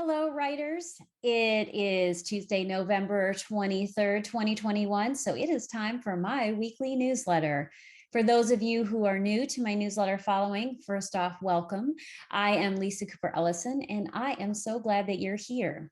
Hello, writers. It is Tuesday, November 23rd, 2021. So it is time for my weekly newsletter. For those of you who are new to my newsletter following, first off, welcome. I am Lisa Cooper Ellison, and I am so glad that you're here.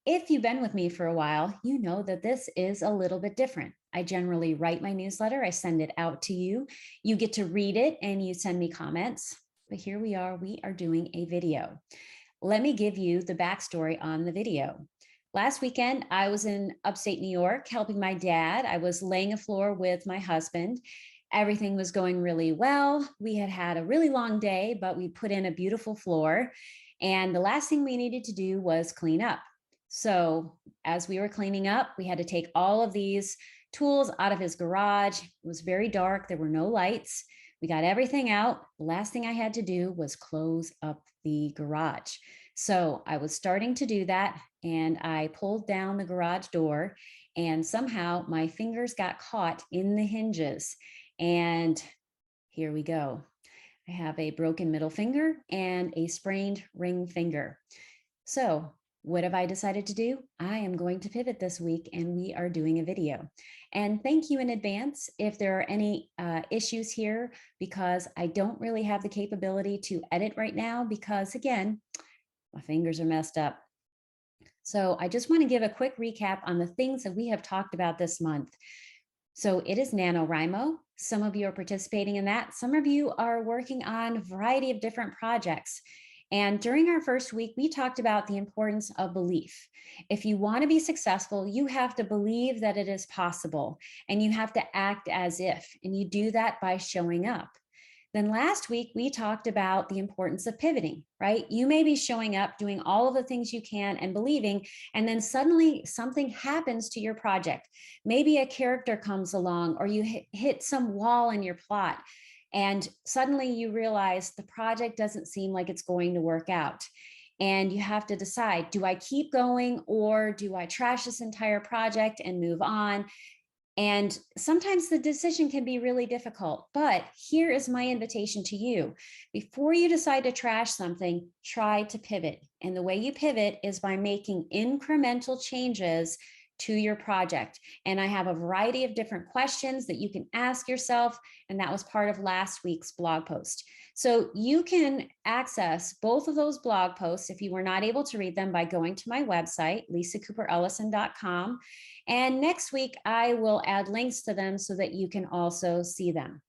If you've been with me for a while, you know that this is a little bit different. I generally write my newsletter, I send it out to you. You get to read it and you send me comments. But here we are doing a video. Let me give you the backstory on the video. Last weekend, I was in upstate New York helping my dad. I was laying a floor with my husband. Everything was going really well. We had had a really long day, but we put in a beautiful floor. And the last thing we needed to do was clean up. So as we were cleaning up, we had to take all of these tools out of his garage. It was very dark. There were no lights. We got everything out. The last thing I had to do was close up the garage. So I was starting to do that, and I pulled down the garage door, and somehow my fingers got caught in the hinges. And here we go. I have a broken middle finger and a sprained ring finger. So what have I decided to do? I am going to pivot this week, and we are doing a video. And thank you in advance if there are any issues here, because I don't really have the capability to edit right now because, again, my fingers are messed up. So I just want to give a quick recap on the things that we have talked about this month. So it is NaNoWriMo. Some of you are participating in that. Some of you are working on a variety of different projects. And during our first week, we talked about the importance of belief. If you want to be successful, you have to believe that it is possible, and you have to act as if, and you do that by showing up. Then last week, we talked about the importance of pivoting, right? You may be showing up, doing all of the things you can and believing, and then suddenly something happens to your project. Maybe a character comes along, or you hit some wall in your plot. And suddenly you realize the project doesn't seem like it's going to work out. And you have to decide, do I keep going, or do I trash this entire project and move on? And sometimes the decision can be really difficult, but here is my invitation to you. Before you decide to trash something, try to pivot. And the way you pivot is by making incremental changes to your project. And I have a variety of different questions that you can ask yourself. And that was part of last week's blog post. So you can access both of those blog posts if you were not able to read them by going to my website, lisacooperellison.com. And next week, I will add links to them so that you can also see them.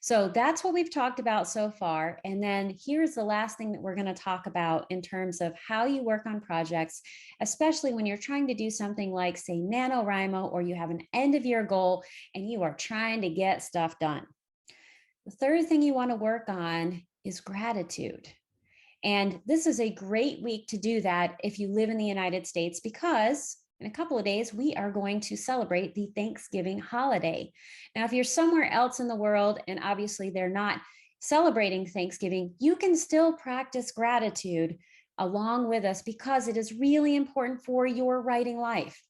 So that's what we've talked about so far. And then here's the last thing that we're going to talk about in terms of how you work on projects, especially when you're trying to do something like, say, NaNoWriMo, or you have an end of year goal and you are trying to get stuff done. The third thing you want to work on is gratitude. And this is a great week to do that if you live in the United States, because in a couple of days, we are going to celebrate the Thanksgiving holiday. Now, if you're somewhere else in the world and obviously they're not celebrating Thanksgiving, you can still practice gratitude along with us, because it is really important for your writing life.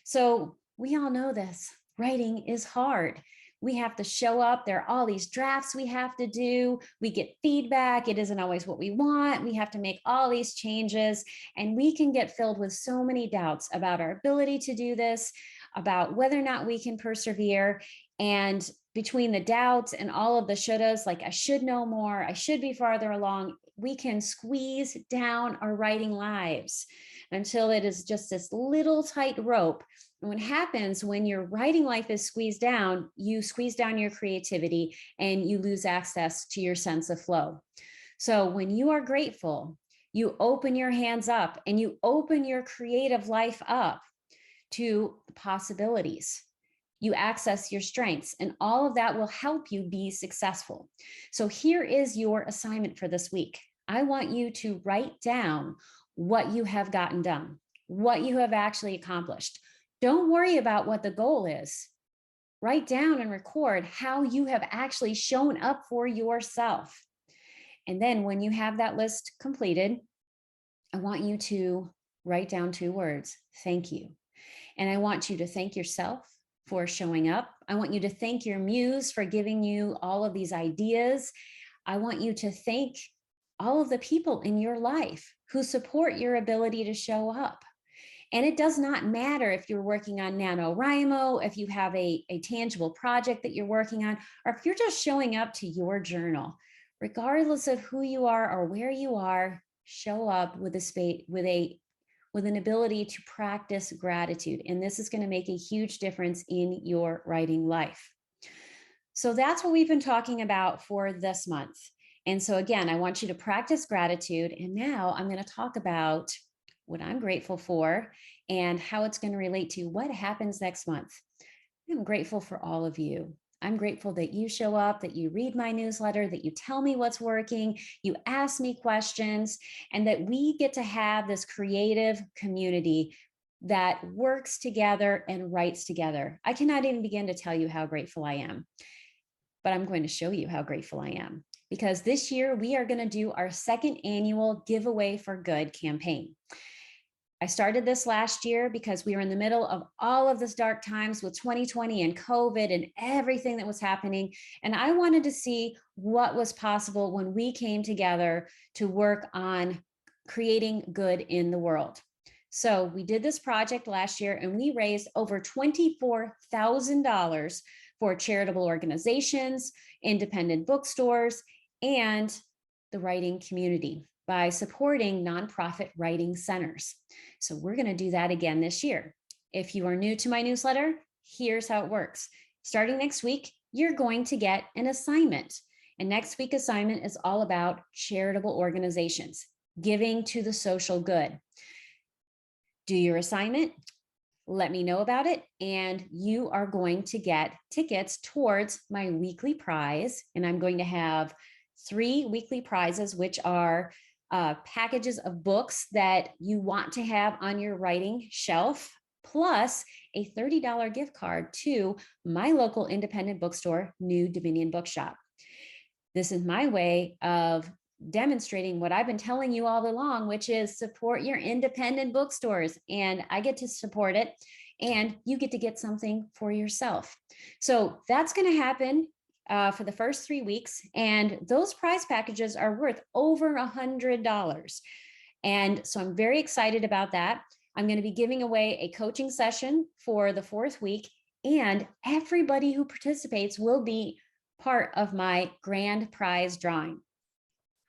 So we all know this. Writing is hard. We have to show up. There are all these drafts we have to do. We get feedback. It isn't always what we want. We have to make all these changes, and we can get filled with so many doubts about our ability to do this, about whether or not we can persevere. And between the doubts and all of the shouldas, like I should know more, I should be farther along, we can squeeze down our writing lives until it is just this little tight rope. And what happens when your writing life is squeezed down, you squeeze down your creativity and you lose access to your sense of flow. So when you are grateful, you open your hands up and you open your creative life up to possibilities. You access your strengths, and all of that will help you be successful. So here is your assignment for this week. I want you to write down what you have gotten done, what you have actually accomplished. Don't worry about what the goal is. Write down and record how you have actually shown up for yourself. And then when you have that list completed, I want you to write down 2 words, thank you. And I want you to thank yourself for showing up. I want you to thank your muse for giving you all of these ideas. I want you to thank all of the people in your life who support your ability to show up. And it does not matter if you're working on NaNoWriMo, if you have a tangible project that you're working on, or if you're just showing up to your journal. Regardless of who you are or where you are, show up with an ability to practice gratitude. And this is going to make a huge difference in your writing life. So that's what we've been talking about for this month. And so again, I want you to practice gratitude. And now I'm going to talk about what I'm grateful for and how it's going to relate to what happens next month. I'm grateful for all of you. I'm grateful that you show up, that you read my newsletter, that you tell me what's working, you ask me questions, and that we get to have this creative community that works together and writes together. I cannot even begin to tell you how grateful I am, but I'm going to show you how grateful I am, because this year we are going to do our second annual Giveaway for Good campaign. I started this last year because we were in the middle of all of this dark times with 2020 and COVID and everything that was happening. And I wanted to see what was possible when we came together to work on creating good in the world. So we did this project last year and we raised over $24,000 for charitable organizations, independent bookstores, and the writing community by supporting nonprofit writing centers. So we're going to do that again this year. If you are new to my newsletter, here's how it works. Starting next week, you're going to get an assignment. And next week's assignment is all about charitable organizations, giving to the social good. Do your assignment, let me know about it, and you are going to get tickets towards my weekly prize. And I'm going to have 3 weekly prizes, which are packages of books that you want to have on your writing shelf, plus a $30 gift card to my local independent bookstore, New Dominion Bookshop. This is my way of demonstrating what I've been telling you all along, which is support your independent bookstores. And I get to support it, and you get to get something for yourself. So that's going to happen for the first 3 weeks. And those prize packages are worth over $100. And so I'm very excited about that. I'm going to be giving away a coaching session for the 4th week, and everybody who participates will be part of my grand prize drawing.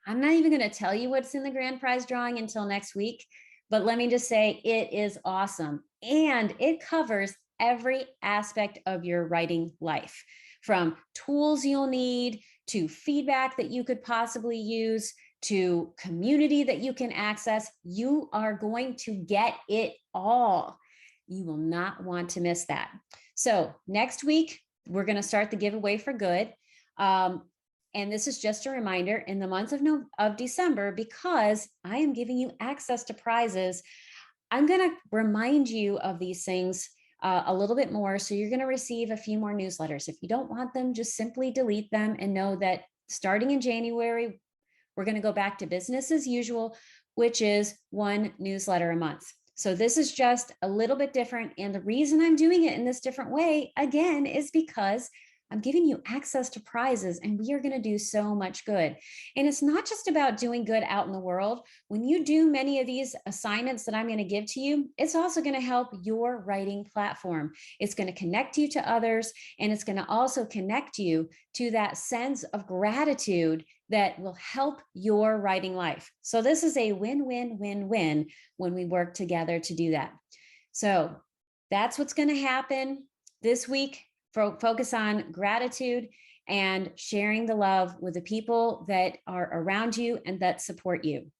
I'm not even going to tell you what's in the grand prize drawing until next week, but let me just say it is awesome. And it covers every aspect of your writing life, from tools you'll need to feedback that you could possibly use to community that you can access. You are going to get it all. You will not want to miss that. So next week, we're going to start the giveaway for good. And this is just a reminder in the month of December, because I am giving you access to prizes. I'm going to remind you of these things a little bit more. So you're going to receive a few more newsletters. If you don't want them, just simply delete them and know that starting in January, we're going to go back to business as usual, which is 1 newsletter a month. So this is just a little bit different. And the reason I'm doing it in this different way, again, is because I'm giving you access to prizes, and we are going to do so much good. And it's not just about doing good out in the world. When you do many of these assignments that I'm going to give to you, it's also going to help your writing platform. It's going to connect you to others, and it's going to also connect you to that sense of gratitude that will help your writing life. So this is a win-win-win-win when we work together to do that. So that's what's going to happen this week. Focus on gratitude and sharing the love with the people that are around you and that support you.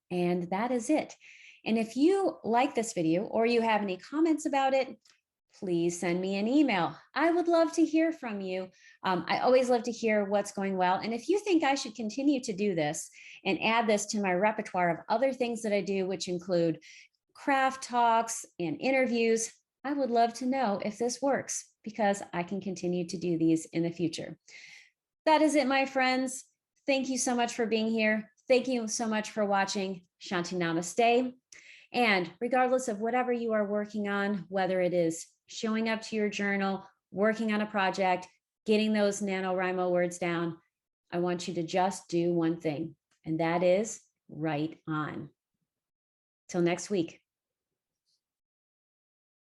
And that is it. And if you like this video or you have any comments about it, please send me an email. I would love to hear from you. I always love to hear what's going well. And if you think I should continue to do this and add this to my repertoire of other things that I do, which include craft talks and interviews, I would love to know if this works, because I can continue to do these in the future. That is it, my friends. Thank you so much for being here. Thank you so much for watching. Shanti Namaste. And regardless of whatever you are working on, whether it is showing up to your journal, working on a project, getting those NaNoWriMo words down, I want you to just do one thing, and that is right on. Till next week.